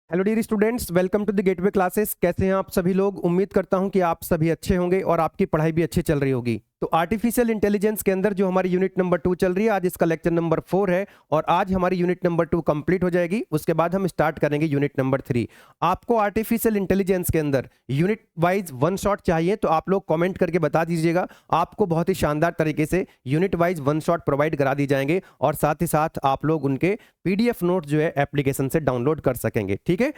Hello dear students, welcome to the Gateway Classes. कैसे हैं आप सभी लोग? उम्मीद करता हूं कि आप सभी अच्छे होंगे और आपकी पढ़ाई भी अच्छी चल रही होगी। तो आर्टिफिशियल इंटेलिजेंस के अंदर जो हमारी यूनिट नंबर 2 चल रही है, आज इसका लेक्चर नंबर 4 है और आज हमारी यूनिट नंबर 2 कंप्लीट हो जाएगी। उसके बाद हम स्टार्ट करेंगे यूनिट नंबर 3। आपको आर्टिफिशियल इंटेलिजेंस के अंदर यूनिट वाइज वन शॉट चाहिए तो आप लोग कॉमेंट करके बता दीजिएगा। आपको बहुत ही शानदार तरीके से unit wise one shot provide करा दी जाएंगे और साथ ही साथ आप लोग उनके पीडीएफ नोट जो है एप्लीकेशन से डाउनलोड कर सकेंगे। ठीक है,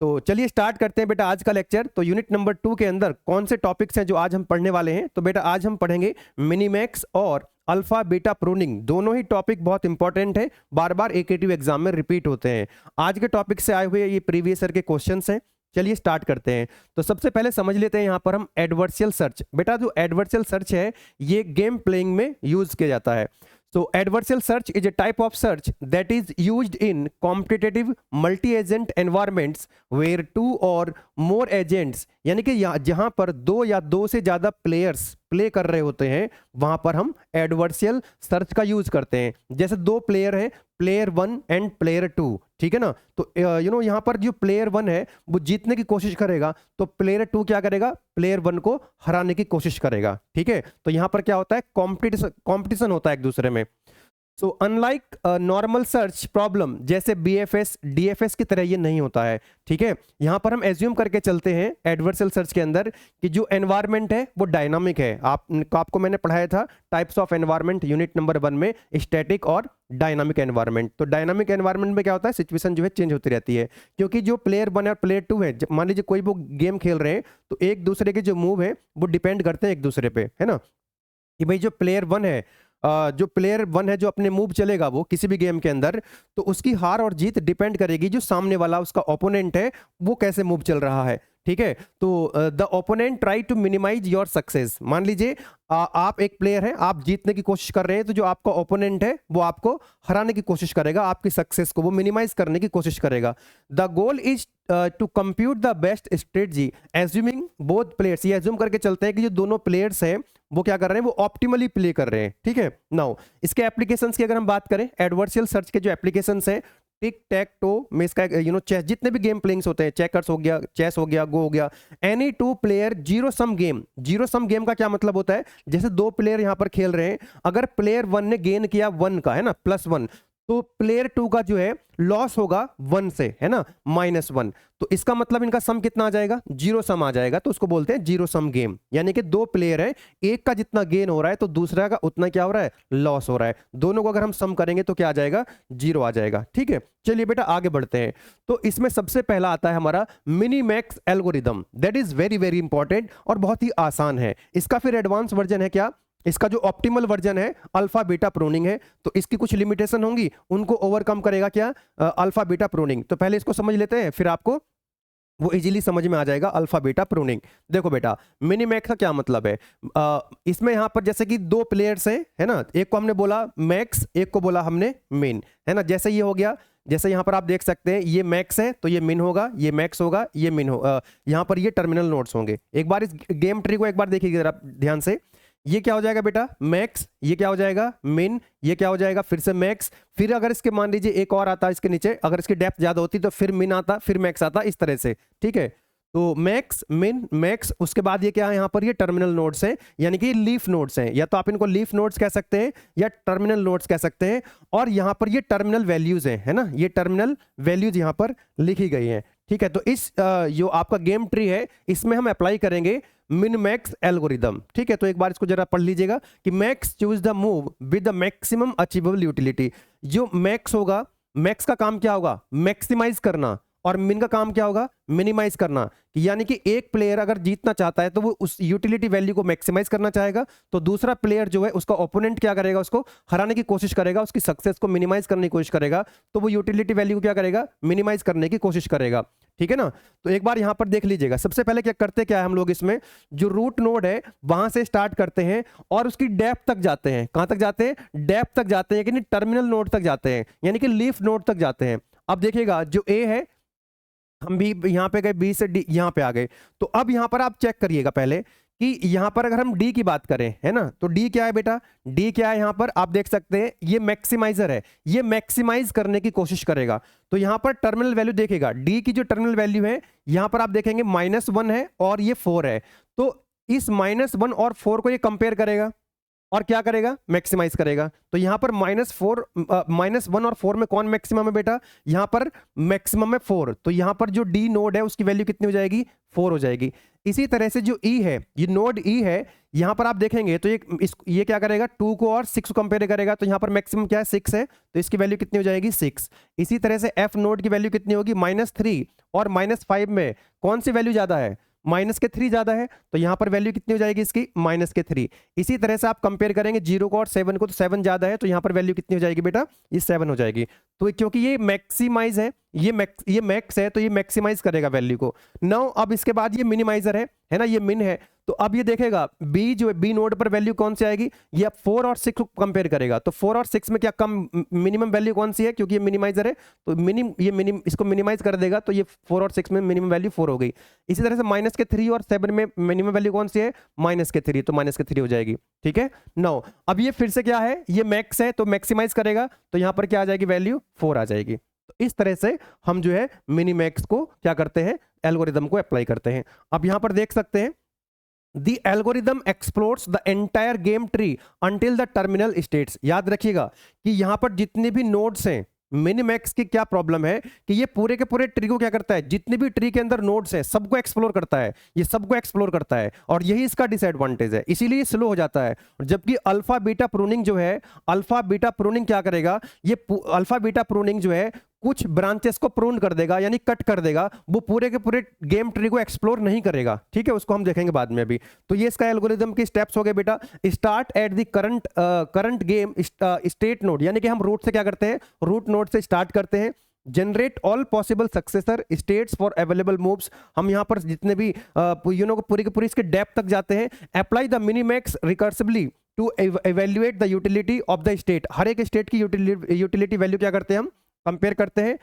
तो चलिए स्टार्ट करते हैं बेटा आज का लेक्चर। तो यूनिट नंबर 2 के अंदर कौन से टॉपिक्स हैं जो आज हम पढ़ने वाले हैं? तो बेटा आज हम पढ़ेंगे मिनीमैक्स और अल्फा बीटा प्रूनिंग। दोनों ही टॉपिक बहुत इंपॉर्टेंट है, बार बार एकेटीव एग्जाम में रिपीट होते हैं। आज के टॉपिक से आए हुए ये प्रीवियस ईयर के क्वेश्चंस हैं। चलिए स्टार्ट करते हैं। तो सबसे पहले समझ लेते हैं यहाँ पर हम एडवर्शियल सर्च। बेटा जो एडवर्शियल सर्च है ये गेम प्लेइंग में यूज किया जाता है। So adversarial search is a type of search that is used in competitive multi-agent environments where two or more agents, यानी कि जहां पर दो या दो से ज्यादा प्लेयर्स प्ले कर रहे होते हैं वहां पर हम एडवर्शियल सर्च का यूज करते हैं। जैसे दो प्लेयर हैं, प्लेयर 1 एंड प्लेयर 2, ठीक है ना। तो यहाँ पर जो प्लेयर 1 है वो जीतने की कोशिश करेगा, तो प्लेयर 2 क्या करेगा? प्लेयर 1 को हराने की कोशिश करेगा। ठीक है, तो यहाँ पर क्या होता है? कॉम्पिटिशन होता है एक दूसरे में। So unlike normal search problem जैसे बीएफएस डीएफएस की तरह ये नहीं होता है। ठीक है, यहां पर हम एज्यूम करके चलते हैं एडवर्शियल सर्च के अंदर कि जो एनवायरनमेंट है वो डायनामिक है। आपको मैंने पढ़ाया था types of environment unit number 1 में, स्टैटिक और डायनामिक एनवायरनमेंट। तो डायनामिक एनवायरनमेंट में क्या होता है? सिचुएशन जो है चेंज होती रहती है, क्योंकि जो प्लेयर 1 और प्लेयर 2 है, मान लीजिए कोई वो गेम खेल रहे हैं तो एक दूसरे के जो मूव है वो डिपेंड करते हैं एक दूसरे पे, है ना। कि भाई जो प्लेयर 1 है, जो प्लेयर 1 है जो अपने मूव चलेगा वो किसी भी गेम के अंदर, तो उसकी हार और जीत डिपेंड करेगी जो सामने वाला उसका ओपोनेंट है वो कैसे मूव चल रहा है। ठीक है, तो the opponent try to minimise your success. मान लीजिए आप एक प्लेयर हैं, आप जीतने की कोशिश कर रहे हैं, तो जो आपका ओपोनेंट है वो आपको हराने की कोशिश करेगा, आपकी सक्सेस को वो मिनिमाइज करने की कोशिश करेगा। The goal is to compute the best strategy assuming both players. ये एज्यूम करके चलते हैं कि जो दोनों प्लेयर्स हैं वो क्या कर रहे हैं? वो ऑप्टिमली प्ले कर रहे हैं। ठीक है, नाउ इसके एप्लीकेशंस की अगर हम बात करें, एडवर्शियल सर्च के जो एप्लीकेशंस हैं, टिक टैक टो में इसका चेस, जितने भी गेम प्लेइंग्स होते हैं, चेकर्स हो गया, चेस हो गया, गो हो गया, any two player zero sum game. Zero sum game का क्या मतलब होता है? जैसे दो प्लेयर यहां पर खेल रहे हैं, अगर प्लेयर 1 ने गेन किया 1 का, है ना, +1, तो प्लेयर 2 का जो है लॉस होगा 1 से, है ना, -1। तो इसका मतलब इनका सम कितना आ जाएगा? जीरो सम आ जाएगा। तो उसको बोलते हैं जीरो सम गेम। यानी कि दो प्लेयर है, एक का जितना गेन हो रहा है तो दूसरा का उतना क्या हो रहा है? लॉस हो रहा है। दोनों को अगर हम सम करेंगे तो क्या आ जाएगा? जीरो आ जाएगा। ठीक है, चलिए बेटा आगे बढ़ते हैं। तो इसमें सबसे पहला आता है हमारा Minimax algorithm. That is very very important और बहुत ही आसान है। इसका फिर एडवांस वर्जन है क्या? इसका जो ऑप्टिमल वर्जन है अल्फा बीटा प्रूनिंग है। तो इसकी कुछ लिमिटेशन होंगी, उनको ओवरकम करेगा क्या? Alpha beta pruning. तो पहले इसको समझ लेते हैं, फिर आपको वो इजीली समझ में आ जाएगा अल्फा बीटा प्रूनिंग। देखो बेटा, मिनीमैक्स का क्या मतलब है? इसमें यहां पर जैसे कि दो प्लेयर्स हैं, है ना, एक को हमने बोला मैक्स, एक को बोला हमने मिन, है ना। जैसे ये हो गया, जैसे यहां पर आप देख सकते हैं ये मैक्स है तो ये मिन होगा, ये मैक्स होगा, ये मिन होगा। यहां पर ये टर्मिनल नोड्स होंगे। एक बार इस गेम ट्री को एक बार देखिए जरा ध्यान से। ये क्या हो जाएगा बेटा? मैक्स। ये क्या हो जाएगा? मिन। ये क्या हो जाएगा? फिर से मैक्स। फिर अगर इसके मान लीजिए एक और आता इसके नीचे, अगर इसकी डेप्थ ज्यादा होती तो फिर मिन आता, फिर मैक्स आता, इस तरह से। ठीक है, तो मैक्स, मिन, मैक्स, उसके बाद ये क्या है? यहाँ पर ये टर्मिनल नोड्स हैं, यानी कि लीफ नोड्स हैं। या तो आप इनको लीफ नोड्स कह सकते हैं या टर्मिनल नोड्स कह सकते हैं। और यहाँ पर ये टर्मिनल वैल्यूज हैं, है ना, ये टर्मिनल वैल्यूज यहाँ पर लिखी गई हैं। ठीक है, तो इस जो आपका गेम ट्री है इसमें हम अप्लाई करेंगे मिन मैक्स एल्गोरिदम। ठीक है, तो एक बार इसको जरा पढ़ लीजिएगा कि max choose the move with the maximum achievable utility. जो मैक्स होगा, मैक्स का काम क्या होगा? मैक्सिमाइज करना, और मिन का काम क्या होगा? मिनिमाइज करना। यानी कि एक प्लेयर अगर जीतना चाहता है तो वो उस यूटिलिटी वैल्यू को मैक्सिमाइज करना चाहेगा, तो दूसरा प्लेयर जो है उसका ओपोनेंट क्या करेगा? उसको हराने की कोशिश करेगा, उसकी सक्सेस को मिनिमाइज करने की कोशिश करेगा, तो वो यूटिलिटी वैल्यू को क्या करेगा? मिनिमाइज करने की कोशिश करेगा। ठीक है ना। तो एक बार यहां पर देख लीजिएगा, सबसे पहले क्या करते क्या है हम लोग, इसमें जो रूट नोड है वहां से स्टार्ट करते हैं और उसकी डेप्थ तक जाते हैं। कहां तक जाते हैं? डेप्थ तक जाते हैं, यानी टर्मिनल नोड तक जाते हैं, यानी कि लीफ नोड तक जाते हैं। अब देखिएगा जो ए है, हम भी यहां पे गए, बी से डी यहां पे आ गए। तो अब यहां पर आप चेक करिएगा पहले कि यहां पर अगर हम डी की बात करें, है ना, तो डी क्या है बेटा, डी क्या है, यहां पर आप देख सकते हैं ये मैक्सिमाइजर है, ये मैक्सिमाइज करने की कोशिश करेगा। तो यहां पर टर्मिनल वैल्यू देखेगा, डी की जो टर्मिनल वैल्यू है यहां पर आप देखेंगे -1 है और ये 4 है। तो इस -1 और 4 को ये कंपेयर करेगा और क्या करेगा, मैक्सिमाइज करेगा। तो यहां पर -1 और 4 में कौन मैक्सिमम है बेटा, यहां पर मैक्सिमम है 4। तो यहां पर जो डी नोड है उसकी वैल्यू कितनी हो जाएगी, 4 हो जाएगी। इसी तरह से जो ई है, ये नोड ई है, यहां पर आप देखेंगे तो ये क्या करेगा, 2 को और 6 को कंपेयर करेगा। तो यहां पर मैक्सिमम क्या है, 6 है, तो इसकी वैल्यू कितनी हो जाएगी, 6। इसी तरह से एफ नोड की वैल्यू कितनी होगी, -3 और -5 में कौन सी वैल्यू ज्यादा है, -3 ज्यादा है। तो यहां पर वैल्यू कितनी हो जाएगी इसकी, -3। इसी तरह से आप कंपेयर करेंगे 0 को और 7 को, तो 7 ज्यादा है, तो यहां पर वैल्यू कितनी हो जाएगी बेटा, ये 7 हो जाएगी। तो क्योंकि ये मैक्सिमाइज है, ये मैक्स है, तो ये मैक्सिमाइज करेगा वैल्यू को। नाउ अब इसके बाद ये मिनिमाइजर है ना, ये मिन है। तो अब ये देखेगा बी जो है, बी नोड पर वैल्यू कौन सी आएगी, ये 4 और 6 को कंपेयर करेगा। तो 4 और 6 में क्या कम मिनिमम वैल्यू कौन सी है, क्योंकि ये मिनिमाइजर है, तो इसको मिनिमाइज कर देगा। तो ये 4 और 6 में मिनिमम वैल्यू 4 हो गई। इसी तरह से -3 और 7 में मिनिमम वैल्यू कौन सी है, -3, तो -3 हो जाएगी। ठीक है, नाउ अब ये फिर से क्या है, ये मैक्स है, तो मैक्सिमाइज करेगा, तो यहां पर क्या आ जाएगी, वैल्यू 4 आ जाएगी। तो इस तरह से हम जो है मिनी मैक्स को क्या करते हैं, एल्गोरिदम को अप्लाई करते हैं। अब यहां पर देख सकते हैं, The algorithm explores the entire game tree until the terminal states। याद रखिएगा कि यहां पर जितने भी नोड्स हैं, मिनिमैक्स की क्या प्रॉब्लम है कि ये पूरे के पूरे ट्री को क्या करता है, जितने भी ट्री के अंदर नोड्स हैं सबको एक्सप्लोर करता है, ये सबको एक्सप्लोर करता है, और यही इसका डिसएडवांटेज है, इसीलिए ये स्लो हो जाता है। जबकि अल्फा बीटा प्रूनिंग जो है, अल्फा बीटा प्रूनिंग क्या करेगा, ये अल्फा बीटा प्रूनिंग जो है कुछ ब्रांचेस को प्रून कर देगा, यानी कट कर देगा, वो पूरे के पूरे गेम ट्री को एक्सप्लोर नहीं करेगा। ठीक है, उसको हम देखेंगे बाद में अभी। तो ये इसका एल्गोरिदम की स्टेप्स हो गए बेटा। Start at the current game state node, यानी कि हम रूट से क्या करते हैं, रूट नोड से स्टार्ट करते हैं। Generate all possible successor states for available moves, हम यहां पर जितने भी पूरी की पूरी इसके डेप्थ तक जाते हैं। Apply the minimax recursively to evaluate the utility of the state, हर एक स्टेट की यूटिलिटी वैल्यू क्या करते हैं, हम कंपेयर करते हैं।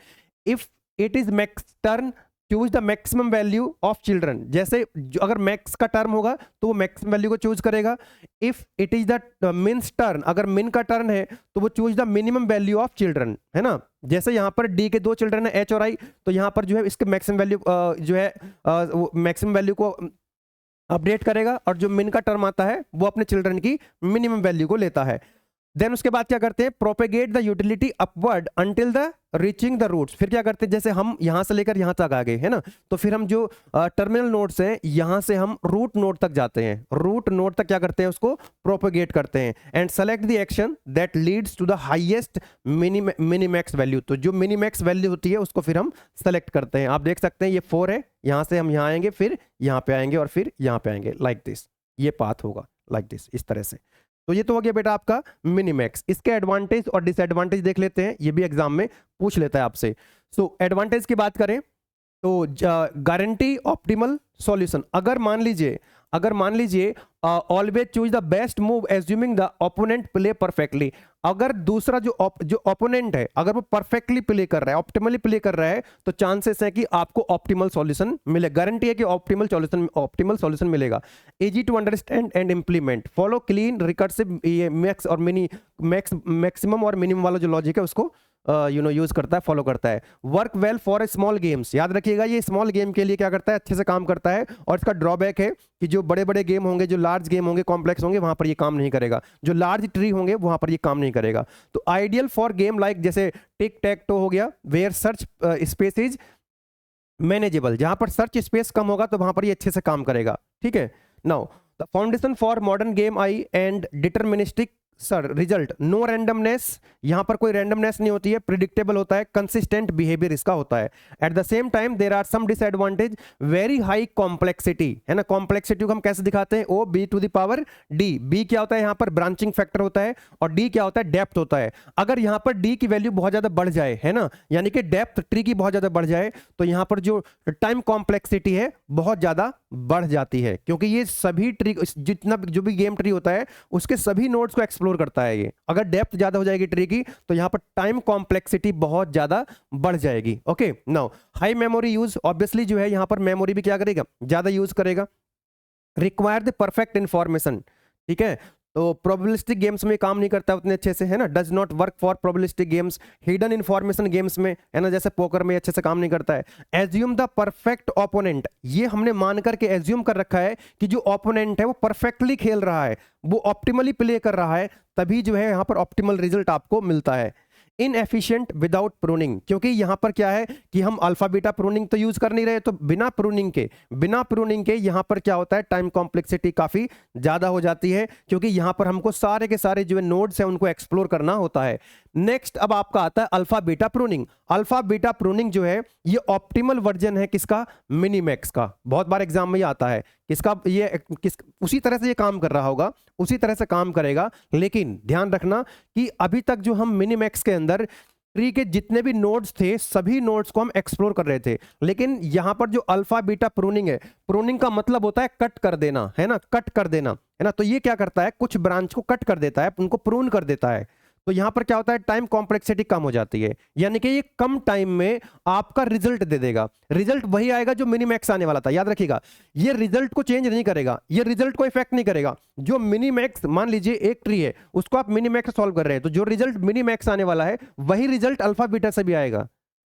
If it is max turn choose the maximum value of children, जैसे अगर मैक्स का टर्म होगा तो वो मैक्सिमम वैल्यू को चूज करेगा। If it is the mince turn, अगर मिन का टर्न है तो वो choose the minimum value of children, है ना। जैसे यहां पर डी के 2 चिल्ड्रन है, एच और आई, तो यहां पर जो है इसके मैक्सिमम वैल्यू जो है मैक्सिमम वैल्यू को अपडेट करेगा, और जो मिन का टर्म आता है वो अपने चिल्ड्रन की मिनिमम वैल्यू को लेता है। देन उसके बाद क्या करते हैं, propagate the utility upward until the reaching the roots. फिर क्या करते हैं, जैसे हम यहां से लेकर यहां तक आ गए, है ना, तो फिर हम जो टर्मिनल नोड्स हैं यहां से हम रूट नोड तक जाते हैं, रूट नोड तक क्या करते हैं, उसको प्रोपेगेट करते हैं। And select the action that leads to the highest minimax value, तो जो मिनिमैक्स वैल्यू होती है उसको फिर हम सेलेक्ट करते हैं। आप देख सकते हैं ये 4 है, यहां से हम यहां आएंगे, फिर यहां पे आएंगे और फिर यहां पे आएंगे, लाइक दिस, ये पाथ होगा लाइक दिस, इस तरह से। तो ये तो हो गया बेटा आपका मिनिमैक्स। इसके एडवांटेज और डिसएडवांटेज देख लेते हैं, ये भी एग्जाम में पूछ लेता है आपसे। सो एडवांटेज की बात करें तो गारंटी ऑप्टिमल सॉल्यूशन, अगर मान लीजिए always choose the best move assuming the opponent play perfectly, अगर दूसरा जो ओपोनेंट है अगर वो परफेक्टली प्ले कर रहा है, ऑप्टिमली प्ले कर रहा है, तो चांसेस है कि आपको ऑप्टिमल सॉल्यूशन मिले, गारंटी है कि ऑप्टिमल सॉल्यूशन मिलेगा। Easy to understand and implement, follow clean recursive, ये मैक्स और मैक्सिमम और मिनिमम वाला जो लॉजिक है उसको यूज करता है, फॉलो करता है। Work well for a small games, याद रखिएगा ये स्मॉल गेम के लिए क्या करता है, अच्छे से काम करता है। और इसका ड्रॉबैक है कि जो बड़े बड़े गेम होंगे, जो लार्ज गेम होंगे, कॉम्प्लेक्स होंगे, वहां पर ये काम नहीं करेगा, जो लार्ज ट्री होंगे वहां पर ये काम नहीं करेगा। तो आइडियल फॉर गेम लाइक जैसे टिक टैक टो हो गया, where search space is manageable, जहां पर सर्च स्पेस कम होगा तो वहां पर ये अच्छे से काम करेगा। ठीक है, now the foundation for modern game AI and deterministic sir result, no randomness, यहां पर कोई रैंडमनेस नहीं होती है, प्रिडिक्टेबल होता है, कंसिस्टेंट बिहेवियर इसका होता है। At the same time there are some disadvantage, very high complexity, है ना। कॉम्प्लेक्सिटी को हम कैसे दिखाते हैं, O B to the power D, B क्या होता है यहां पर ब्रांचिंग फैक्टर होता है, और डी क्या होता है, डेप्थ होता है। अगर यहां पर डी की वैल्यू बहुत ज्यादा बढ़ जाए, है ना, यानी कि डेप्थ ट्री की बहुत ज्यादा बढ़ जाए, तो यहां पर जो टाइम कॉम्प्लेक्सिटी है बहुत ज्यादा बढ़ जाती है, क्योंकि ये सभी ट्री, जितना जो भी गेम ट्री होता है उसके सभी नोड्स को एक्सप्लोर करता है। ये अगर डेप्थ ज्यादा हो जाएगी ट्री की तो यहां पर टाइम कॉम्प्लेक्सिटी बहुत ज्यादा बढ़ जाएगी। Okay, now high memory use, obviously जो है यहां पर मेमोरी भी क्या करेगा, ज्यादा यूज करेगा। रिक्वायर द परफेक्ट इंफॉर्मेशन, ठीक है। तो प्रोबेबिलिस्टिक गेम्स में काम नहीं करता उतने अच्छे से, है ना, does not work for probabilistic games. Hidden information games में, है ना, जैसे पोकर में अच्छे से काम नहीं करता है। एज्यूम द परफेक्ट ओपोनेंट, ये हमने मान करके एज्यूम कर रखा है कि जो ओपोनेंट है वो परफेक्टली खेल रहा है, वो ऑप्टिमली प्ले कर रहा है, तभी जो है यहाँ पर ऑप्टिमल रिजल्ट आपको मिलता है। इनएफिशिएंट विदाउट प्रूनिंग, क्योंकि यहां पर क्या है कि हम अल्फा बीटा प्रूनिंग तो यूज कर नहीं रहे, तो बिना प्रूनिंग के यहां पर क्या होता है, टाइम कॉम्प्लेक्सिटी काफी ज्यादा हो जाती है, क्योंकि यहां पर हमको सारे के सारे जो नोड्स हैं उनको एक्सप्लोर करना होता है। नेक्स्ट अब आपका आता है alpha beta pruning. Alpha beta pruning जो है ये ऑप्टिमल वर्जन है किसका, मिनीमैक्स का। बहुत बार एग्जाम में ये आता है किसका, ये उसी तरह से ये काम कर रहा होगा, उसी तरह से काम करेगा, लेकिन ध्यान रखना कि अभी तक जो हम मिनीमैक्स के अंदर ट्री के जितने भी नोड्स थे सभी नोड्स को हम एक्सप्लोर कर रहे थे, लेकिन यहां पर जो अल्फा बीटा प्रूनिंग है, प्रूनिंग का मतलब होता है कट कर देना, है ना, कट कर देना, है ना। तो ये क्या करता है, कुछ ब्रांच को कट कर देता है, उनको प्रून कर देता है। तो यहां पर क्या होता है, टाइम कॉम्प्लेक्सिटी कम हो जाती है, यानी कि ये कम टाइम में आपका रिजल्ट दे देगा। रिजल्ट वही आएगा जो मिनीमैक्स आने वाला था, याद रखिएगा। ये रिजल्ट को चेंज नहीं करेगा, ये रिजल्ट को इफेक्ट नहीं करेगा। जो मिनीमैक्स, मान लीजिए एक ट्री है, उसको आप मिनीमैक्स सॉल्व कर रहे हैं, तो जो रिजल्ट मिनीमैक्स आने वाला है वही रिजल्ट अल्फा बीटा से भी आएगा,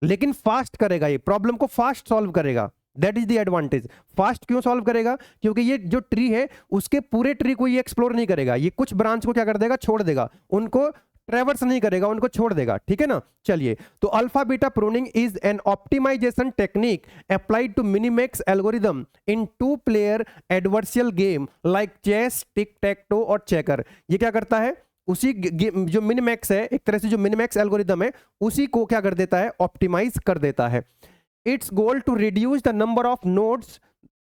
लेकिन फास्ट करेगा, ये प्रॉब्लम को फास्ट सॉल्व करेगा। That is the advantage. Fast क्यों सॉल्व करेगा, क्योंकि ये जो ट्री है उसके पूरे ट्री को ये एक्सप्लोर नहीं करेगा, ये कुछ ब्रांच को क्या कर देगा, छोड़ देगा, उनको ट्रेवर्स नहीं करेगा, उनको छोड़ देगा, ठीक है ना। चलिए, तो alpha beta pruning is an optimization technique applied to minimax algorithm in two player adversarial game like chess, tic tac toe और चेकर। ये क्या करता है, उसी जो मिनीमैक्स है, एक तरह से जो मिनीमैक्स एल्गोरिदम है उसी को क्या कर देता है, ऑप्टिमाइज कर देता है। Its goal to reduce the number of nodes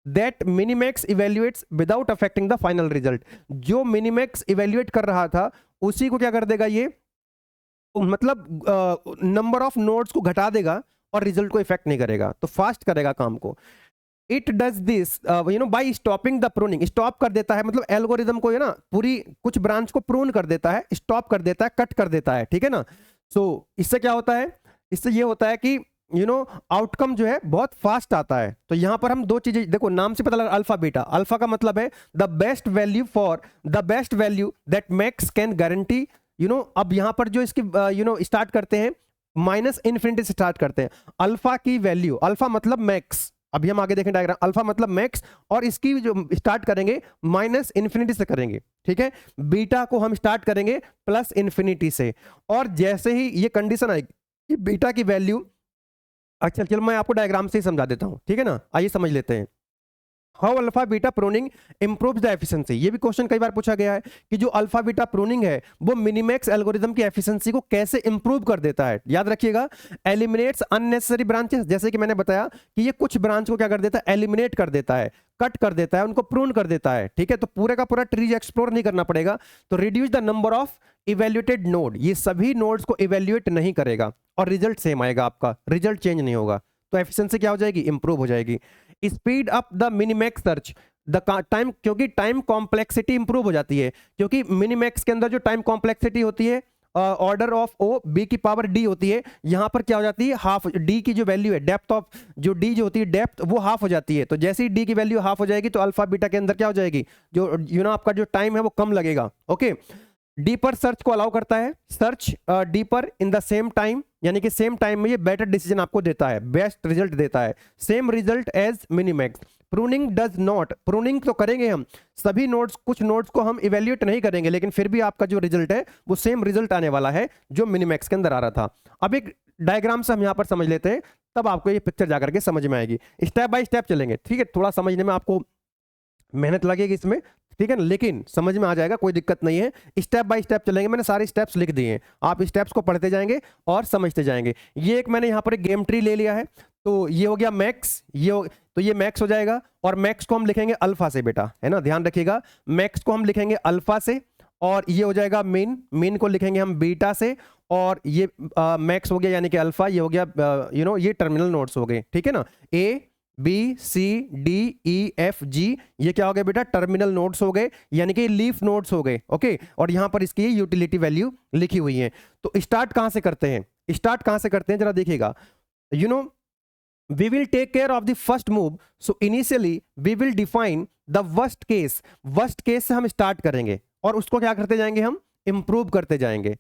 that minimax evaluates without affecting the final result. जो मिनीमैक्स इवेल्युएट कर रहा था उसी को क्या कर देगा, ये मतलब नंबर ऑफ नोड्स को घटा देगा और रिजल्ट को इफेक्ट नहीं करेगा, तो फास्ट करेगा काम को। It does this by stopping the pruning, stop कर देता है, मतलब एल्गोरिदम को, है ना, पूरी कुछ ब्रांच को प्रून कर देता है, स्टॉप कर देता है, कट कर देता है, ठीक है ना। सो इससे क्या होता है, इससे ये होता है कि आउटकम जो है बहुत फास्ट आता है। तो यहां पर हम दो चीजें देखो, नाम से पता लगा अल्फा बीटा। अल्फा का मतलब है the best value for the best value that max can guarantee, अब यहां पर जो इसकी स्टार्ट करते हैं माइनस इन्फिनिटी से स्टार्ट करते हैं। अल्फा की वैल्यू, अल्फा मतलब मैक्स, अभी हम आगे देखें डायग्राम, अल्फा मतलब मैक्स, और इसकी जो स्टार्ट करेंगे माइनस इन्फिनिटी से करेंगे, ठीक है। बीटा को हम स्टार्ट करेंगे प्लस इन्फिनिटी से, और जैसे ही ये कंडीशन आएगी कि बीटा की वैल्यू, अच्छा चलो मैं आपको डायग्राम से ही समझा देता हूं, ठीक है ना। आइए समझ लेते हैं। How alpha beta pruning improves the efficiency. ये भी क्वेश्चन कई बार पूछा गया है कि जो अल्फा बीटा प्रूनिंग है वो मिनीमैक्स एल्गोरिदम की एफिशिएंसी को कैसे इंप्रूव कर देता है। याद रखिएगा, एलिमिनेट्स अननेसेसरी ब्रांचेस, जैसे कि मैंने बताया कि ये कुछ ब्रांच को क्या कर देता है, एलिमिनेट कर देता है, कट कर देता है, उनको प्रून कर देता है, ठीक है। तो पूरे का पूरा ट्री एक्सप्लोर नहीं करना पड़ेगा। तो reduce the number of evaluated node, ये सभी नोड्स को इवेल्युएट नहीं करेगा और रिजल्ट सेम आएगा, आपका रिजल्ट चेंज नहीं होगा, तो एफिशिएंसी क्या हो जाएगी, इंप्रूव हो जाएगी। Speed up the Minimax search the time, क्योंकि टाइम कॉम्प्लेक्सिटी इंप्रूव हो जाती है, क्योंकि मिनीमैक्स के अंदर जो टाइम कॉम्प्लेक्सिटी होती है ऑर्डर ऑफ ओ बी की पावर डी होती है, यहां पर क्या हो जाती है, हाफ डी की जो वैल्यू है, डेप्थ ऑफ जो डी जो होती है डेप्थ, वो हाफ हो जाती है। तो जैसे ही डी की वैल्यू हाफ हो जाएगी तो अल्फा बीटा के अंदर क्या हो जाएगी, जो आपका जो टाइम है वो कम लगेगा। ओके, डीपर सर्च को अलाउ करता है, search deeper in the same time, यानी कि सेम टाइम में ये बेटर डिसीजन आपको देता है, बेस्ट रिजल्ट देता है, same result as minimax. Pruning does not, pruning तो करेंगे हम सभी नोड्स, कुछ नोड्स को हम इवेल्युएट नहीं करेंगे, लेकिन फिर भी आपका जो रिजल्ट है वो सेम रिजल्ट आने वाला है जो मिनीमैक्स के अंदर आ रहा था। अब एक डायग्राम से हम यहां पर समझ लेते हैं, तब आपको ये पिक्चर जाकर के समझ में आएगी। स्टेप बाय स्टेप चलेंगे, ठीक है। थोड़ा समझने में आपको मेहनत लगेगी इसमें, ठीक है ना, लेकिन समझ में आ जाएगा, कोई दिक्कत नहीं है। स्टेप बाय स्टेप चलेंगे, मैंने सारे स्टेप्स लिख दिए हैं, आप स्टेप्स को पढ़ते जाएंगे और समझते जाएंगे। ये एक मैंने यहाँ पर एक गेम ट्री ले लिया है, तो ये हो गया मैक्स, तो ये मैक्स हो जाएगा, और मैक्स को हम लिखेंगे अल्फा से, बेटा, है ना, ध्यान रखिएगा, मैक्स को हम लिखेंगे अल्फा से, और ये हो जाएगा मीन, मीन को लिखेंगे हम बीटा से, और ये मैक्स हो गया यानी कि अल्फा, ये हो गया ये टर्मिनल नोड्स हो गए, ठीक है ना। A B C D E F G, ये क्या हो गया बेटा, टर्मिनल नोड्स हो गए, यानी कि लीफ नोड्स हो गए। ओके, और यहां पर इसकी यूटिलिटी वैल्यू लिखी हुई है। तो स्टार्ट कहां से करते हैं, स्टार्ट कहां से करते हैं जरा देखिएगा। we will take care of the first move, so initially we will define the worst case से हम स्टार्ट करेंगे और उसको क्या करते जाएंगे, हम इंप्रूव करते जाएंगे।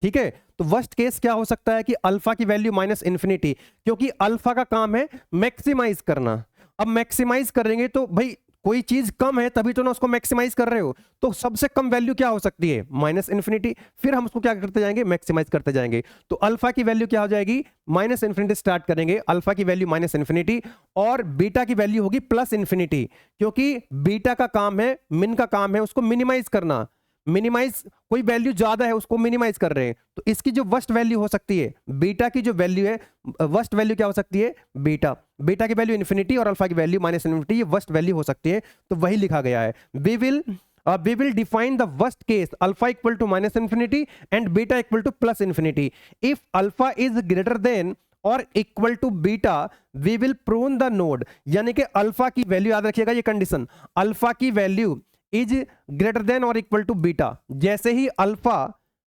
ठीक है, तो वर्स्ट केस क्या हो सकता है कि अल्फा की वैल्यू माइनस इंफिनिटी, क्योंकि अल्फा का काम है मैक्सिमाइज करना। अब मैक्सिमाइज करेंगे तो भाई कोई चीज कम है तभी तो ना उसको मैक्सिमाइज कर रहे हो, तो सबसे कम वैल्यू क्या हो सकती है, माइनस इंफिनिटी। फिर हम उसको क्या करते जाएंगे, मैक्सिमाइज करते जाएंगे। तो अल्फा की वैल्यू क्या हो जाएगी, माइनस इंफिनिटी स्टार्ट करेंगे, अल्फा की वैल्यू माइनस इंफिनिटी, और बीटा की वैल्यू होगी प्लस इंफिनिटी, क्योंकि बीटा का काम है, मिन का काम है उसको मिनिमाइज करना। मिनिमाइज, कोई वैल्यू ज्यादा है उसको मिनिमाइज कर रहे हैं, तो इसकी जो वर्स्ट वैल्यू हो सकती है, बीटा की जो वैल्यू है, वर्स्ट वैल्यू क्या हो सकती है, बीटा। बीटा की वैल्यू इन्फिनिटी और अल्फा की वैल्यू माइनस इन्फिनिटी, ये वर्स्ट वैल्यू हो सकती है, तो वही लिखा गया है। we will define the worst case alpha equal to minus infinity and beta equal to plus infinity. If alpha is greater than और equal to beta we will prune the node, यानी कि अल्फा की value, याद रखिएगा ये condition, alpha की value is greater than और equal to beta. जैसे ही अल्फा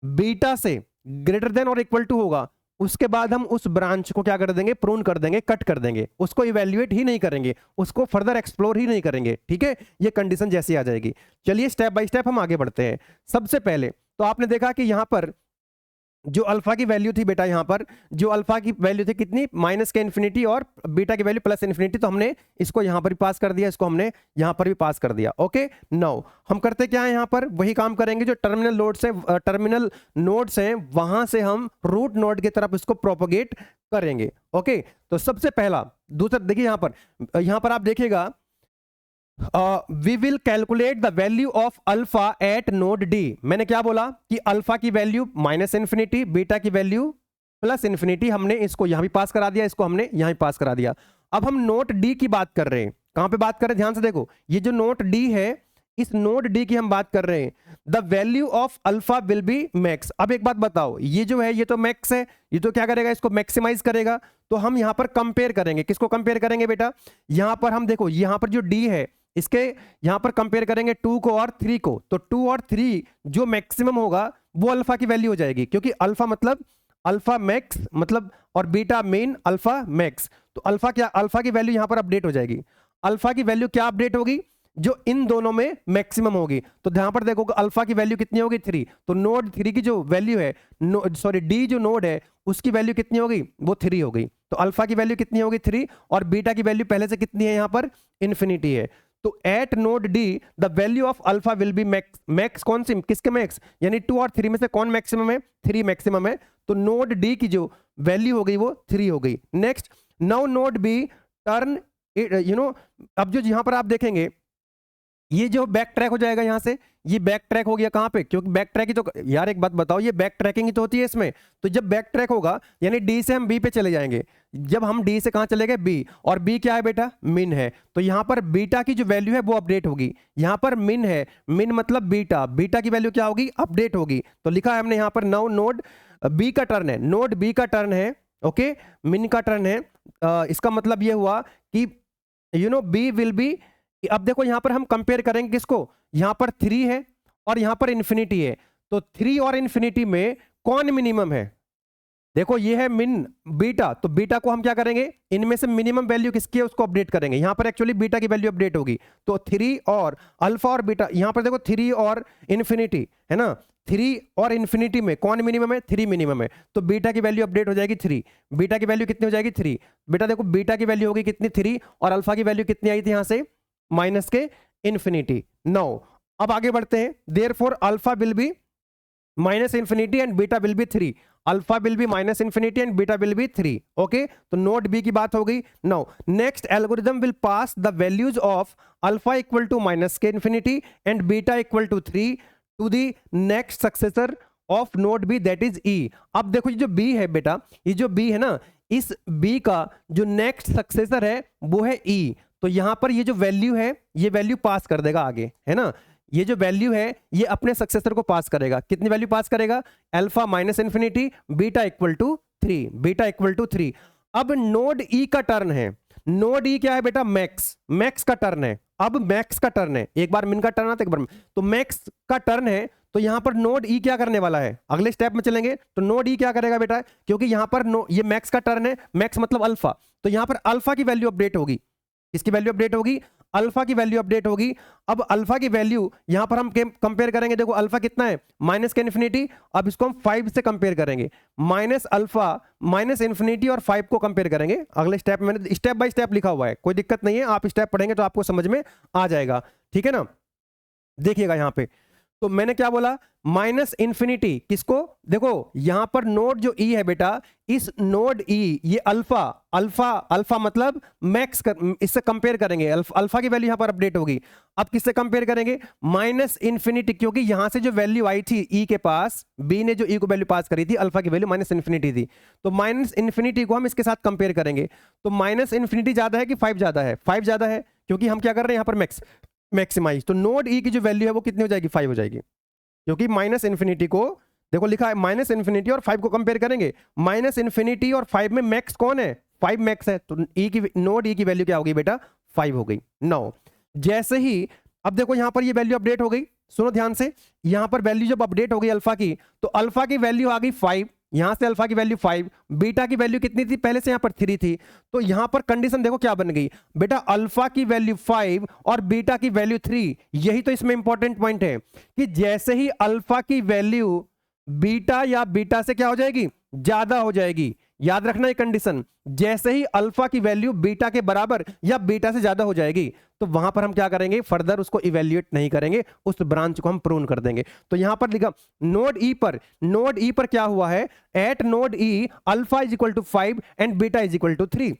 बीटा से ग्रेटर देन और इक्वल टू होगा, उसके बाद हम उस ब्रांच को क्या कर देंगे, प्रून कर देंगे, कट कर देंगे, उसको इवेल्युएट ही नहीं करेंगे, उसको फर्दर एक्सप्लोर ही नहीं करेंगे। ठीक है, ये कंडीशन जैसी आ जाएगी। चलिए स्टेप बाय स्टेप हम आगे बढ़ते हैं। सबसे पहले तो आपने देखा कि यहां पर जो अल्फा की वैल्यू थी बेटा, यहां पर जो अल्फा की वैल्यू थी कितनी, माइनस के इन्फिनिटी, और बीटा की वैल्यू प्लस इन्फिनिटी, तो हमने इसको यहां पर भी पास कर दिया, इसको हमने यहां पर भी पास कर दिया। ओके, नाउ हम करते क्या है, यहां पर वही काम करेंगे जो टर्मिनल नोड्स हैं वहां से हम रूट नोड की तरफ इसको प्रोपोगेट करेंगे। ओके, तो सबसे पहला दूसरा देखिए, यहां पर आप देखिएगा, we will calculate the value of alpha at node D. मैंने क्या बोला कि अल्फा की वैल्यू माइनस इन्फिनिटी, बीटा की वैल्यू प्लस इन्फिनिटी, हमने इसको यहां भी पास करा दिया, इसको हमने यहां भी पास करा दिया। अब हम नोट डी की बात कर रहे हैं, कहां पे बात कर रहे हैं, ध्यान से देखो, ये जो नोट डी है, इस नोड डी की हम बात कर रहे हैं। The value of alpha will B max. अब एक बात बताओ, ये जो है ये तो मैक्स है, ये तो क्या करेगा, इसको मैक्सिमाइज करेगा। तो हम यहां पर कंपेयर करेंगे, किसको कंपेयर करेंगे बेटा, यहां पर हम देखो, यहां पर जो डी है इसके यहां पर कंपेयर करेंगे 2 को और 3 को, तो 2 और 3 जो मैक्सिमम होगा वो अल्फा की वैल्यू हो जाएगी, क्योंकि अल्फा मतलब अल्फा मैक्स मतलब, और बीटा मीन अल्फा मैक्स। तो अल्फा की वैल्यू यहां पर अपडेट हो जाएगी। अल्फा की वैल्यू क्या अपडेट होगी, जो इन दोनों में मैक्सिमम होगी। तो यहां पर देखो अल्फा की वैल्यू कितनी होगी, 3, तो नोड 3 की जो वैल्यू है, डी जो नोड है उसकी वैल्यू कितनी होगी, वो 3 हो गई। तो अल्फा की वैल्यू कितनी होगी, 3, और बीटा की वैल्यू पहले से कितनी है, यहां पर इन्फिनिटी है। तो eight node D the value of alpha will B max. Max कौन सी, किसके मैक्स, यानी 2 और 3 में से कौन मैक्सिमम है, 3 मैक्सिमम है। तो नोड डी की जो वैल्यू हो गई वो 3 हो गई। Next, now node be turn, अब जो यहां पर आप देखेंगे ये जो बैक ट्रैक हो जाएगा, यहां से ये बैक ट्रैक हो गया कहां पे, क्योंकि बैक ट्रैक ही तो, यार एक बात बताओ, ये बैक ट्रैकिंग ही तो होती है इसमें। तो जब बैक ट्रैक होगा यानी डी से हम बी पे चले जाएंगे। जब हम डी से कहां चले गए, बी, और बी क्या है बेटा, मिन है। तो यहां पर बीटा की जो वैल्यू है वो अपडेट होगी। यहां पर मिन है, मिन मतलब बीटा, बीटा की वैल्यू क्या होगी, अपडेट होगी। तो लिखा है हमने यहां पर, नाउ नोड बी का टर्न है, नोड बी का टर्न है, ओके, मिन का टर्न है। इसका मतलब ये हुआ कि बी विल बी, अब देखो यहां पर हम कंपेयर करेंगे किसको, यहां पर 3 है और यहां पर इंफिनिटी है। तो 3 और इंफिनिटी में कौन मिनिमम है, देखो ये है मिन बीटा, तो बीटा को हम क्या करेंगे, इनमें से मिनिमम वैल्यू किसकी है उसको अपडेट करेंगे। यहां पर एक्चुअली बीटा की वैल्यू अपडेट होगी। तो 3 और अल्फा और बीटा, यहां पर देखो 3 और इंफिनिटी है ना, 3 और इंफिनिटी में कौन मिनिमम है, 3 मिनिमम है। तो बीटा की वैल्यू अपडेट हो जाएगी 3। बीटा की वैल्यू कितनी हो जाएगी, 3। बेटा देखो बीटा की वैल्यू होगी कितनी, 3, और अल्फा की वैल्यू कितनी आई थी यहां से, माइनस के इंफिनिटी। नाउ अब आगे बढ़ते हैं, therefore alpha will be minus infinity and beta will be 3। Alpha will be minus infinity and beta will be 3। Okay, तो नोड बी की बात हो गई। Now next algorithm will pass the values of alpha equal to minus के infinity and beta equal to 3 to the next successor of node B, that is E. अब देखो ये जो बी है बेटा, ये जो बी है ना, इस बी का जो नेक्स्ट सक्सेसर है वो है ई। तो यहां पर ये जो वैल्यू है ये वैल्यू पास कर देगा आगे, है ना, ये जो वैल्यू है ये अपने सक्सेसर को पास करेगा। कितनी वैल्यू पास करेगा, alpha minus infinity, beta equal to 3, beta equal to 3। अब नोड ई का टर्न है, नोड ई क्या है बेटा, मैक्स, मैक्स का टर्न है। अब मैक्स का टर्न है, एक बार मिन का टर्न आता है, एक बार, तो मैक्स का टर्न है। तो यहां पर नोड ई क्या करने वाला है, अगले स्टेप में चलेंगे तो नोड ई क्या करेगा बेटा, क्योंकि यहां पर ये मैक्स का टर्न है, मैक्स मतलब अल्फा, तो यहां पर अल्फा की वैल्यू अपडेट होगी। इसकी वैल्यू अपडेट होगी, अल्फा की वैल्यू अपडेट होगी। अब अल्फा की वैल्यू यहां पर हम कंपेयर करेंगे, देखो अल्फा कितना है माइनस का इन्फिनिटी, अब इसको हम 5 से कंपेयर करेंगे, माइनस अल्फा माइनस इन्फिनिटी और 5 को कंपेयर करेंगे। अगले स्टेप मैंने स्टेप बाय स्टेप लिखा हुआ है, कोई दिक्कत नहीं है, आप स्टेप पढ़ेंगे तो आपको समझ में आ जाएगा, ठीक है ना। देखिएगा यहां पे तो मैंने क्या बोला, माइनस इंफिनिटी किसको, देखो यहां पर नोड जो ई है बेटा, इस नोड ई ये अल्फा अल्फा अल्फा मतलब मैक्स इससे कंपेयर करेंगे, अल्फा की वैल्यू यहां पर अपडेट होगी। अब किससे कंपेयर करेंगे, माइनस इंफिनिटी, क्योंकि यहां से जो वैल्यू आई थी ई के पास, बी ने जो ई को वैल्यू पास करी थी, अल्फा की वैल्यू माइनस इंफिनिटी थी, तो माइनस इंफिनिटी को हम इसके साथ कंपेयर करेंगे। तो माइनस इंफिनिटी ज्यादा है कि 5 ज्यादा है, 5 ज्यादा है, क्योंकि हम क्या कर रहे हैं यहां पर मैक्सिमाइज, तो नोड ई की जो वैल्यू है वो कितनी हो जाएगी, 5 हो जाएगी, क्योंकि माइनस इंफिनिटी को देखो लिखा है माइनस इंफिनिटी और 5 को कंपेयर करेंगे, माइनस इंफिनिटी और 5 में मैक्स कौन है, 5 मैक्स है, तो ई की नोड ई की वैल्यू क्या होगी बेटा, 5 हो गई। नाउ जैसे ही अब देखो यहां पर ये वैल्यू अपडेट हो गई, सुनो ध्यान से, यहां पर वैल्यू जब अपडेट हो गई अल्फा की, तो अल्फा की वैल्यू आ गई 5, यहां से अल्फा की वैल्यू 5, बीटा की वैल्यू कितनी थी पहले से, यहां पर 3 थी, तो यहां पर कंडीशन देखो क्या बन गई बेटा, अल्फा की वैल्यू 5 और बीटा की वैल्यू 3। यही तो इसमें इंपॉर्टेंट पॉइंट है कि जैसे ही अल्फा की वैल्यू बीटा या बीटा से क्या हो जाएगी, ज्यादा हो जाएगी, याद रखना ये कंडीशन, जैसे ही अल्फा की वैल्यू बीटा के बराबर या बीटा से ज्यादा हो जाएगी, तो वहां पर हम क्या करेंगे, फर्दर उसको इवेल्युएट नहीं करेंगे, उस ब्रांच को हम प्रून कर देंगे। तो यहां पर लिखा नोड ई पर क्या हुआ है, at node E alpha is equal to 5 and beta is equal to 3।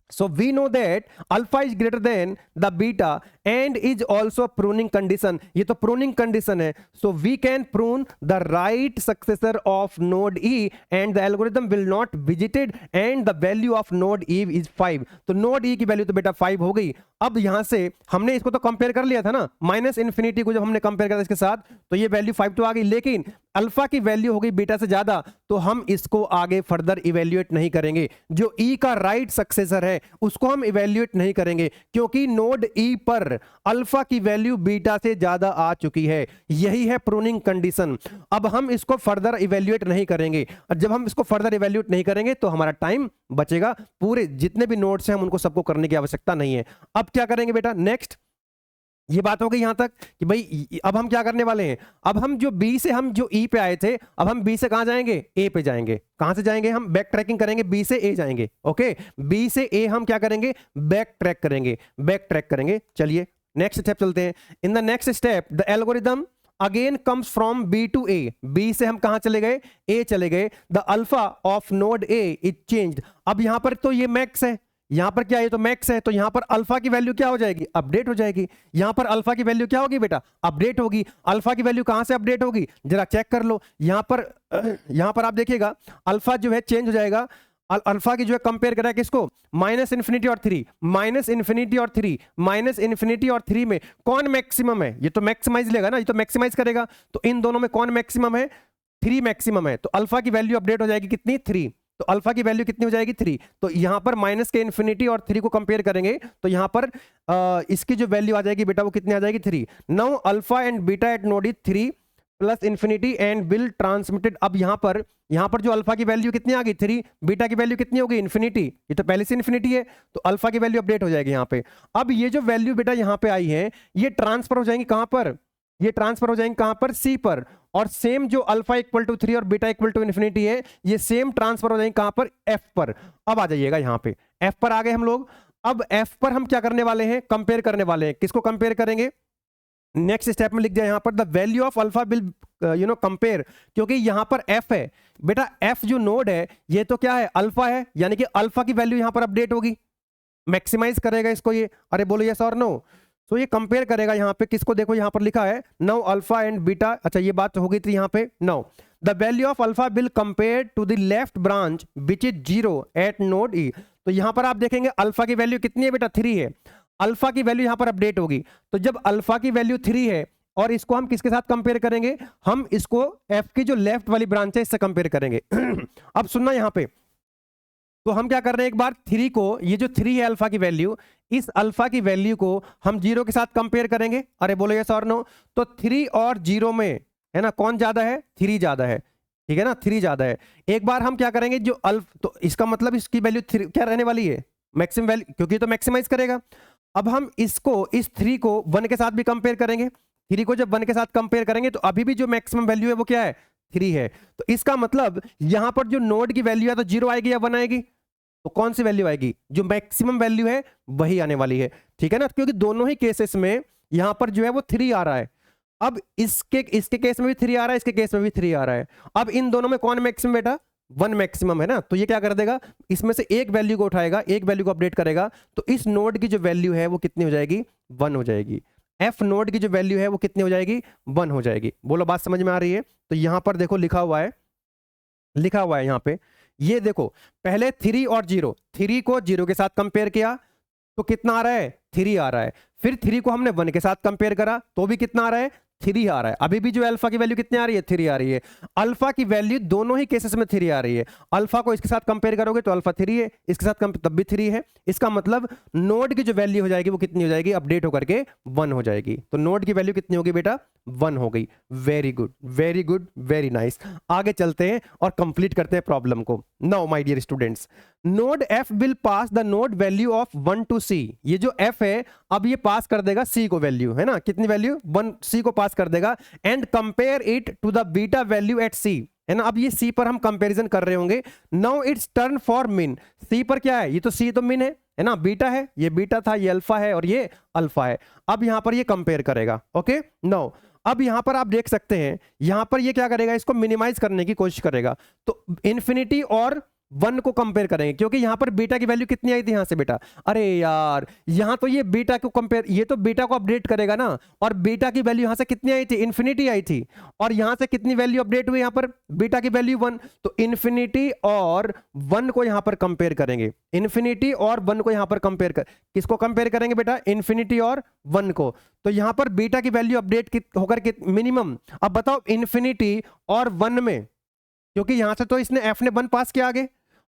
So we know that alpha is greater than the beta and is also a pruning condition. ये तो pruning condition है. So we can prune the right successor of node E and the algorithm will not visited and the value of node E is 5. तो node E की value तो बेटा 5 हो गई। अब यहां से हमने इसको तो कंपेयर कर लिया था ना, माइनस इन्फिनिटी को जब हमने कंपेयर करा इसके साथ, तो ये वैल्यू 5 तो आ गई, लेकिन अल्फा की वैल्यू हो गई बीटा से ज्यादा, तो हम इसको आगे फर्दर इवेल्युएट नहीं करेंगे। जो ई का राइट सक्सेसर है उसको हम इवेल्युएट नहीं करेंगे, क्योंकि नोड ई पर अल्फा की वैल्यू बीटा से ज्यादा आ चुकी है। यही है प्रूनिंग कंडीशन। अब हम इसको फर्दर इवेल्युएट नहीं करेंगे, और जब हम इसको फर्दर इवेल्युएट नहीं करेंगे तो हमारा टाइम बचेगा, पूरे जितने भी नोड्स हैं हम उनको सबको करने की आवश्यकता नहीं है। अब क्या करेंगे बेटा, नेक्स्ट ये बात हो गई यहां तक कि भाई अब हम क्या करने वाले हैं, अब हम जो बी से हम जो ई पे आए थे, अब हम बी से कहां जाएंगे, ए पे जाएंगे। कहां से जाएंगे, हम बैक ट्रैकिंग करेंगे, बी से ए जाएंगे। ओके, बी से ए हम क्या करेंगे, बैक ट्रैक करेंगे। चलिए नेक्स्ट स्टेप चलते हैं। In the next step the algorithm again comes from B to A. B से हम कहां चले गए, ए चले गए। The alpha of node A is changed. अब यहां पर तो ये मैक्स है, यहां पर क्या है, तो मैक्स है, तो यहां पर अल्फा की वैल्यू क्या हो जाएगी, अपडेट हो जाएगी। यहां पर अल्फा की वैल्यू क्या होगी बेटा, अपडेट होगी। अल्फा की वैल्यू कहां से अपडेट होगी, जरा चेक कर लो। यहां पर आप देखिएगा अल्फा जो है चेंज हो जाएगा। अल्फा की जो है कंपेयर करा किसको, माइनस इन्फिनिटी और 3, माइनस इन्फिनिटी और 3, माइनस इन्फिनिटी और 3 में कौन मैक्सिमम है, ये तो मैक्सिमाइज लेगा ना, ये तो मैक्सिमाइज करेगा। तो इन दोनों में कौन मैक्सिमम है, 3 मैक्सिमम है। तो अल्फा की वैल्यू अपडेट हो जाएगी कितनी, 3। तो अल्फा की वैल्यू कितनी हो जाएगी, 3। तो यहां पर माइनस के इन्फिनिटी और 3 को कंपेयर करेंगे तो यहां पर इसकी जो वैल्यू आ जाएगी बेटा वो कितनी आ जाएगी, 3। Now alpha and beta eight node is 3 plus infinity and will transmitted. अब यहां पर जो अल्फा की वैल्यू कितनी आ गई, 3, बीटा की वैल्यू कितनी हो गई, इन्फिनिटी, ये तो पहले से इन्फिनिटी है, तो अल्फा की वैल्यू अपडेट हो जाएगी यहां पे। अब ये जो वैल्यू बेटा यहां पे आई है ये ट्रांसफर हो जाएंगी कहां पर, ये ट्रांसफर हो जाएंगे कहां पर, सी पर। और सेम जो अल्फा इक्वल टू 3 और बीटा इक्वल टू इन्फिनिटी है, ये सेम ट्रांसफर हो जाएंगे कहां पर, एफ पर। अब आ जाइएगा यहां पे, एफ पर आ गए हम लोग। अब एफ पर हम क्या करने वाले हैं, कंपेयर करने वाले हैं। किसको कंपेयर करेंगे, नेक्स्ट स्टेप में लिख दिया यहां पर the value of alpha will compare, क्योंकि यहां पर एफ है बेटा, एफ जो नोड है ये तो क्या है, अल्फा है, यानी कि अल्फा की वैल्यू यहां पर अपडेट होगी, मैक्सिमाइज करेगा इसको ये। अरे बोलो यस और नो। तो ये कंपेयर करेगा यहां पे किसको, देखो यहां पर लिखा है नाउ अल्फा एंड बीटा। अच्छा ये बात हो गई थी यहां पे। Now the value of alpha will compare to the left branch which is 0 at node E. तो यहां पर आप देखेंगे अल्फा की वैल्यू कितनी है बेटा, 3 है। अल्फा की वैल्यू यहां पर अपडेट होगी, तो जब अल्फा की वैल्यू 3 है और इसको हम किसके साथ कंपेयर करेंगे, हम इसको एफ की जो लेफ्ट वाली ब्रांच है इससे कंपेयर करेंगे। अब सुनना यहां पे, तो हम क्या कर रहे हैं, एक बार 3 को, ये जो 3 है अल्फा की वैल्यू, इस अल्फा की वैल्यू को हम 0 के साथ कंपेयर करेंगे। अरे बोलो यस और नो। तो 3 और 0 में है ना कौन ज्यादा है, 3 ज्यादा है, ठीक है ना, 3 ज्यादा है। एक बार हम क्या करेंगे जो तो इसका मतलब इसकी वैल्यू क्या रहने वाली है, मैक्सिमम वैल्यू, क्योंकि तो मैक्सिमाइज करेगा। अब हम इसको इस 3 को 1 के साथ भी कंपेयर करेंगे। 3 को जब 1 के साथ कंपेयर करेंगे तो अभी भी जो मैक्सिमम वैल्यू है वो क्या है, 3 है। तो इसका मतलब यहां पर जो नोड की वैल्यू है तो 0 आएगी या 1 आएगी, तो कौन सी वैल्यू आएगी, जो मैक्सिमम वैल्यू है वही आने वाली है, ठीक है ना, क्योंकि दोनों ही केसेस में यहां पर जो है वो 3 आ रहा है। अब इसके केस में भी 3 आ रहा है, इसके केस में भी 3 आ रहा है। अब इन दोनों में कौन मैक्सिमम बेटा, 1 मैक्सिमम है ना, तो ये क्या कर देगा, इसमें से एक वैल्यू को उठाएगा, एक वैल्यू को अपडेट करेगा, तो इस नोड की जो वैल्यू है वो कितनी हो जाएगी, 1 हो जाएगी। एफ नोड की जो वैल्यू है वो कितनी हो जाएगी, 1 हो जाएगी। बोलो बात समझ में आ रही है। तो यहां पर देखो लिखा हुआ है यहां पे, ये देखो पहले 3 और 0, 3 को 0 के साथ कंपेयर किया तो कितना आ रहा है, 3 आ रहा है। फिर 3 को हमने 1 के साथ कंपेयर करा तो भी कितना आ रहा है, 3 आ रहा है। अभी भी जो अल्फा की वैल्यू कितनी आ रही है, 3 आ रही है। अल्फा की वैल्यू दोनों ही केसेस में 3 आ रही है। अल्फा को इसके साथ कंपेयर करोगे तो अल्फा 3 है, इसके साथ तब भी 3 है। इसका मतलब नोड की जो वैल्यू हो जाएगी वो कितनी हो जाएगी, अपडेट होकर के 1 हो जाएगी। तो नोड की वैल्यू कितनी होगी बेटा, 1 हो गई। Very good very good very nice. आगे चलते हैं और कंप्लीट करते हैं प्रॉब्लम को। Now my dear students, node F will pass the node value of 1 to C. ये जो एफ है अब ये पास कर देगा सी को वैल्यू, है ना, कितनी वैल्यू, 1 सी को पास कर देगा, and compare it to the beta value at C, है ना। अब ये सी पर हम कंपैरिजन कर रहे होंगे। नाउ इट्स टर्न फॉर मिन, सी पर क्या है, ये तो सी तो मिन है ना, बीटा है, ये बीटा था, ये अल्फा है और ये अल्फा है। अब यहां पर ये कंपेयर करेगा, ओके। नाउ अब यहां पर आप देख सकते हैं, यहां पर ये क्या करेगा, इसको मिनिमाइज करने की कोशिश करेगा। तो इन्फिनिटी और 1 को कंपेयर करेंगे, क्योंकि यहां पर बीटा की वैल्यू कितनी आई थी यहां से बेटा, अरे यार यहां तो ये बीटा को कंपेयर, ये तो बीटा को अपडेट करेगा ना, और बीटा की वैल्यू यहां से कितनी आई थी, इन्फिनिटी आई थी, और यहां से कितनी वैल्यू अपडेट हुई, यहां पर बीटा की वैल्यू 1, तो इन्फिनिटी और 1 को यहां पर कंपेयर करेंगे। इन्फिनिटी और 1 को यहां पर कंपेयर कर, किसको कंपेयर करेंगे बेटा, इन्फिनिटी और 1 को। तो यहां पर बीटा की वैल्यू अपडेट होकर मिनिमम, अब बताओ इन्फिनिटी और 1 में, क्योंकि यहां से तो इसने एफ ने 1 पास किया आगे,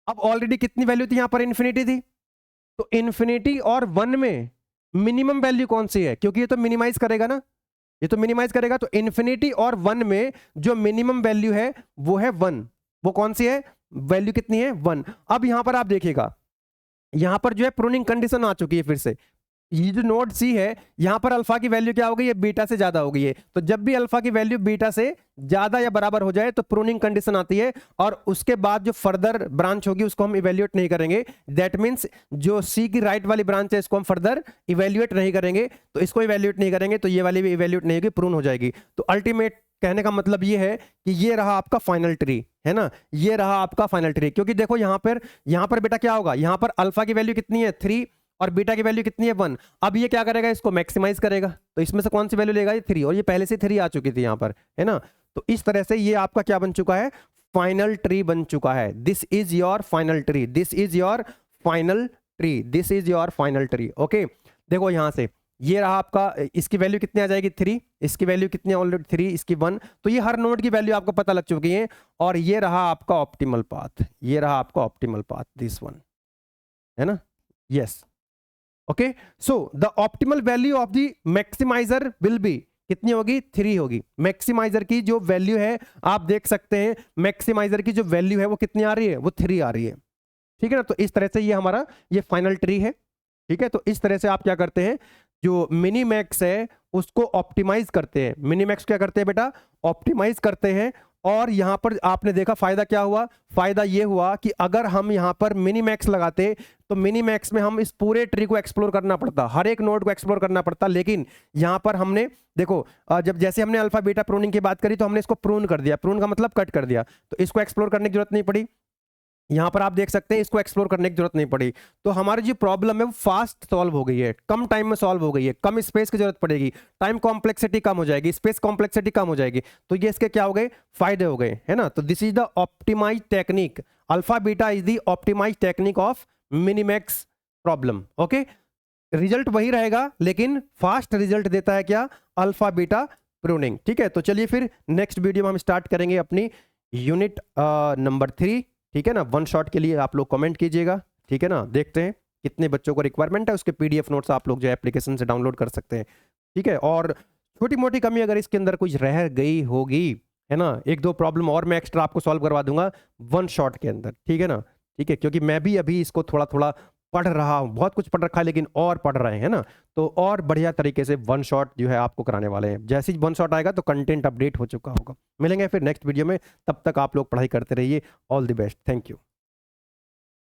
अब ऑलरेडी कितनी वैल्यू थी यहां पर, इन्फिनिटी थी, तो इन्फिनिटी और 1 में मिनिमम वैल्यू कौन सी है, क्योंकि ये तो मिनिमाइज करेगा ना, ये तो मिनिमाइज करेगा, तो इन्फिनिटी और 1 में जो मिनिमम वैल्यू है वो है 1। वो कौन सी है, वैल्यू कितनी है, 1। अब यहां पर आप देखिएगा, यहां पर जो है प्रूनिंग कंडीशन आ चुकी है फिर से। ये जो नोड सी है यहां पर अल्फा की वैल्यू क्या हो गई है, बीटा से ज्यादा हो गई है। तो जब भी अल्फा की वैल्यू बीटा से ज्यादा या बराबर हो जाए तो प्रूनिंग कंडीशन आती है, और उसके बाद जो फर्दर ब्रांच होगी उसको हम इवेल्युएट नहीं करेंगे। दैट मींस जो सी की राइट वाली ब्रांच है इसको हम फर्दर इवेल्युएट नहीं करेंगे, तो इसको इवेल्युएट नहीं करेंगे तो ये वाली भी इवेल्युएट नहीं होगी, प्रून हो जाएगी। तो अल्टीमेट कहने का मतलब ये है कि ये रहा आपका फाइनल ट्री, है ना, ये रहा आपका फाइनल ट्री। क्योंकि देखो यहां पर बेटा क्या होगा, यहां पर अल्फा की वैल्यू कितनी है, 3, और बीटा की वैल्यू कितनी है, 1। अब ये क्या करेगा, इसको मैक्सिमाइज करेगा, तो इसमें से कौन सी वैल्यू लेगा, ये 3, और ये पहले से 3 आ चुकी थी यहां पर, है ना। तो इस तरह से ये आपका क्या बन चुका है, फाइनल ट्री बन चुका है। This is your final tree, this is your final tree, this is your final tree, okay. देखो यहां से ये रहा आपका, इसकी वैल्यू कितनी आ जाएगी, 3, इसकी वैल्यू कितनी है ऑलरेडी 3, इसकी 1, तो ये हर नोड की वैल्यू आपको पता लग चुकी है। और ये रहा आपका ऑप्टिमल पाथ, ये रहा आपका ऑप्टिमल पाथ, दिस वन, है ना, yes, okay. So the optimal value of the maximiser will be, कितनी होगी, 3 होगी। मैक्सिमाइजर की जो वैल्यू है आप देख सकते हैं, मैक्सिमाइजर की जो वैल्यू है वो कितनी आ रही है, वो 3 आ रही है, ठीक है ना। तो इस तरह से ये हमारा ये फाइनल ट्री है, ठीक है। तो इस तरह से आप क्या करते हैं, जो मिनी मैक्स है उसको ऑप्टिमाइज करते हैं। मिनी मैक्स क्या करते हैं बेटा, ऑप्टिमाइज करते हैं। और यहां पर आपने देखा फायदा क्या हुआ, फायदा ये हुआ कि अगर हम यहां पर मिनी मैक्स लगाते तो मिनी मैक्स में हम इस पूरे ट्री को एक्सप्लोर करना पड़ता, हर एक नोड को एक्सप्लोर करना पड़ता। लेकिन यहां पर हमने देखो, जब जैसे हमने अल्फा बीटा प्रूनिंग की बात करी तो हमने इसको प्रून कर दिया, प्रून का मतलब कट कर दिया, तो इसको एक्सप्लोर करने की जरूरत नहीं पड़ी। यहां पर आप देख सकते हैं इसको एक्सप्लोर करने की जरूरत नहीं पड़ी। तो हमारी जो प्रॉब्लम है वो फास्ट सॉल्व हो गई है, कम टाइम में सॉल्व हो गई है, कम स्पेस की जरूरत पड़ेगी, टाइम कॉम्प्लेक्सिटी कम हो जाएगी, स्पेस कॉम्प्लेक्सिटी कम हो जाएगी। तो ये इसके क्या हो गए, फायदे हो गए, है ना। तो this is the optimise technique, alpha beta is the optimise technique of minimax problem, okay. Result वही रहेगा लेकिन फास्ट रिजल्ट देता है क्या, अल्फा बीटा प्रूनिंग, ठीक है। तो चलिए फिर नेक्स्ट वीडियो में हम स्टार्ट करेंगे अपनी यूनिट नंबर 3, ठीक है ना। 1 शॉट के लिए आप लोग कमेंट कीजिएगा, ठीक है ना। देखते हैं कितने बच्चों को रिक्वायरमेंट है, उसके पीडीएफ नोट्स आप लोग जो है एप्लीकेशन से डाउनलोड कर सकते हैं, ठीक है। और छोटी मोटी कमी अगर इसके अंदर कुछ रह गई होगी, है ना, 1-2 प्रॉब्लम और मैं एक्स्ट्रा आपको सॉल्व करवा दूंगा 1 शॉट के अंदर, ठीक है ना, ठीक है। क्योंकि मैं भी अभी इसको थोड़ा थोड़ा पढ़ रहा हूँ, बहुत कुछ पढ़ रखा है लेकिन और पढ़ रहे हैं ना, तो और बढ़िया तरीके से वन शॉट जो है आपको कराने वाले हैं। जैसे ही वन शॉट आएगा तो कंटेंट अपडेट हो चुका होगा। मिलेंगे फिर नेक्स्ट वीडियो में, तब तक आप लोग पढ़ाई करते रहिए। All the best, thank you.